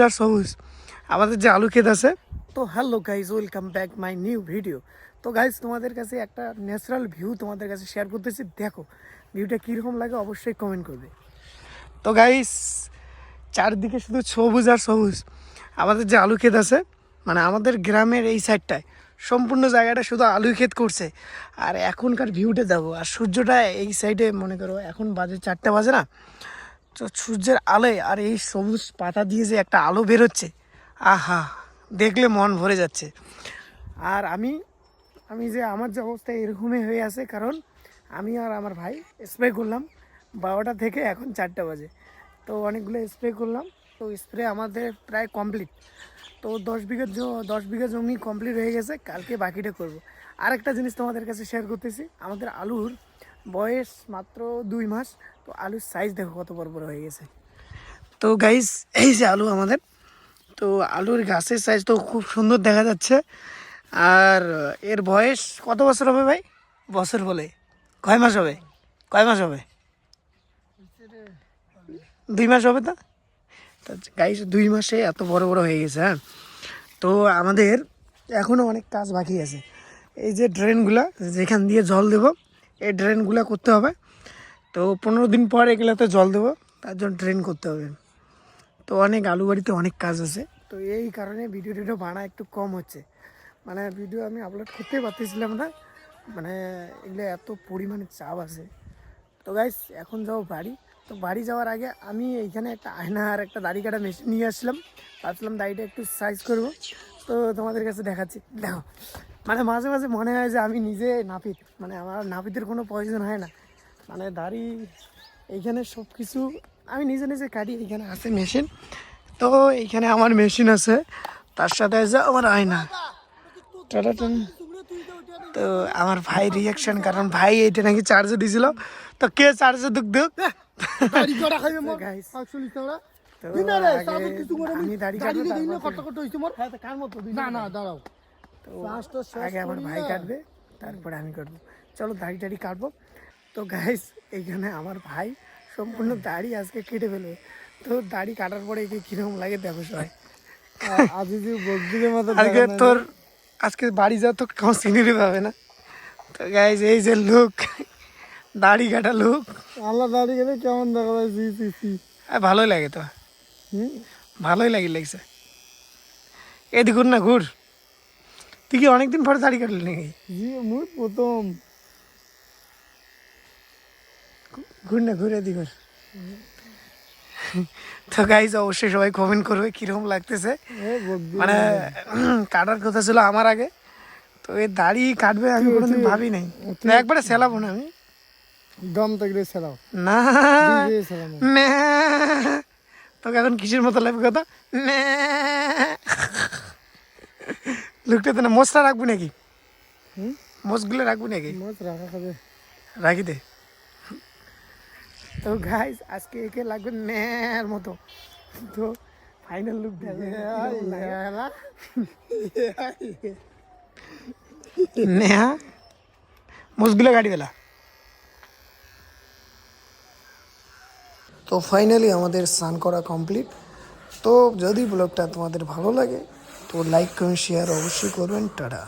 আর সবুজ আমাদের যে আলু ক্ষেত আছে। তো hello guys, welcome back my new video. তো গাইজ তোমাদের কাছে একটা ন্যাচারাল ভিউ তোমাদের কাছে শেয়ার করতেছি। দেখো ভিউটা কীরকম লাগে অবশ্যই কমেন্ট করবে। তো গাইজ চারদিকে শুধু সবুজ আর সবুজ। আমাদের যে আলু ক্ষেত আছে, মানে আমাদের গ্রামের এই সাইডটায় সম্পূর্ণ জায়গাটা শুধু আলু ক্ষেত করছে। আর এখনকার ভিউটা যাবো, আর সূর্যটা এই সাইডে মনে করো এখন বাজে 4টা বাজে না, তো সূর্যের আলোয় আর এই সবুজ পাতা দিয়ে যে একটা আলো বেরোচ্ছে, আহা দেখলে মন ভরে যাচ্ছে। আর আমি যে আমার যে অবস্থা এরকমই হয়ে আছে, কারণ আমি আর আমার ভাই স্প্রে করলাম 12টা থেকে এখন 4টা বাজে। তো অনেকগুলো স্প্রে করলাম, তো স্প্রে আমাদের প্রায় কমপ্লিট। তো 10 বিঘা জমি কমপ্লিট হয়ে গেছে, কালকে বাকিটা করব। আরেকটা জিনিস তোমাদের কাছে শেয়ার করতেছি, আমাদের আলুর বয়স মাত্র 2 মাস। তো আলুর সাইজ দেখো কত বড় বড় হয়ে গেছে। তো গাইস এই যে আলু আমাদের, তো আলুর গাছের সাইজ তো খুব সুন্দর দেখা যাচ্ছে। আর এর বয়স কত বছর হবে ভাই? বছর বলে কয় মাস হবে? 2 মাস হবে। তো গাইস 2 মাসে এত বড় বড় হয়ে গেছে। হ্যাঁ, তো আমাদের এখনও অনেক কাজ বাকি আছে। এই যে ড্রেনগুলা যেখান দিয়ে জল দেবো, এই ড্রেনগুলা করতে হবে। তো 15 দিন পর এগুলোতে জল দেবো, তার জন্য ড্রেন করতে হবে। তো অনেক আলু বাড়িতে অনেক কাজ আছে, তো এই কারণে ভিডিও বানা একটু কম হচ্ছে। মানে ভিডিও আমি আপলোড করতে পারতেছিলাম না, মানে এগুলো এত পরিমাণে চাপ আছে। তো গাইস এখন যাও বাড়ি। তো বাড়ি যাওয়ার আগে আমি এইখানে একটা আয়না আর একটা দাড়ি কাটা মেশিন নিয়ে আসলাম। ভাবছিলাম দাড়িটা একটু সাইজ করব, তো তোমাদের কাছে দেখাচ্ছি। দেখো মানে মাঝে মাঝে মনে হয় যে আমি নিজে নাপিত, মানে আমার নাপিতের কোনো প্রয়োজন হয় না। মানে দাড়ি এইখানে সব কিছু আমি নিজে নিজে কাটি। এইখানে আছে মেশিন, তো এইখানে আমার মেশিন আছে, তার সাথে আছে আমার আয়না। টাটাটান। তো আমার ভাই রিয়াকশন, কারণ ভাই এইটা নাকি চার্জে দিয়েছিল। তো কে চার্জে দুঃখ দুঃখ আমি দাড়ি আগে আমার ভাই কাটবে, তারপরে আমি কাটবো। চলো দাড়ি টাড়ি কাটবো। তো গাইস এইখানে আমার ভাই সম্পূর্ণ দাড়ি আজকে কেটে ফেলবে। তো দাড়ি কাটার পরে একে কিরকম লাগে দেখো সবাই। আজকে তোর আজকে বাড়ি যা তো কেমন সিনারি পাবে না। তো গাইস এই যে লোক, দাড়ি কাটা লোক, আল্লাহ দাড়ি গেলে কেমন দেখা যায়? ভালোই লাগে তো, ভালোই লাগছে। এদিক ঘুর না, ঘুর। তুই কি অনেকদিন পরে দাড়ি কাটলি নাকি? জি মুই প্রথম। ঘুর না, ঘুরে এদিক ঘুর। তো গাইজ অবশ্যই সবাই কমেন্ট করবে কিরকম লাগতেছে। মানে কাটার কথা ছিল আমার আগে, তো এই দাড়ি কাটবে আমি কোনোদিন ভাবি নাই। একবারে সেলাবো না আমি, দম থাকলে সেলাও না। তোকে এখন কিসের মতো লাগবে কথা? লুকটাতে না মোচটা রাখবো নাকি? মোচগুলো রাখবো নাকি? রাখি দে। তো গাইজ আজকে একে লাগবে ন্যার মতো। তো ফাইনাল লুক নেহা মোচগুলো গাড়ি বেলা। তো ফাইনালি আমাদের স্নান করা কমপ্লিট। তো যদি ব্লগটা তোমাদের ভালো লাগে তো লাইক কমেন্ট শেয়ার অবশ্যই করবেন। টাটা।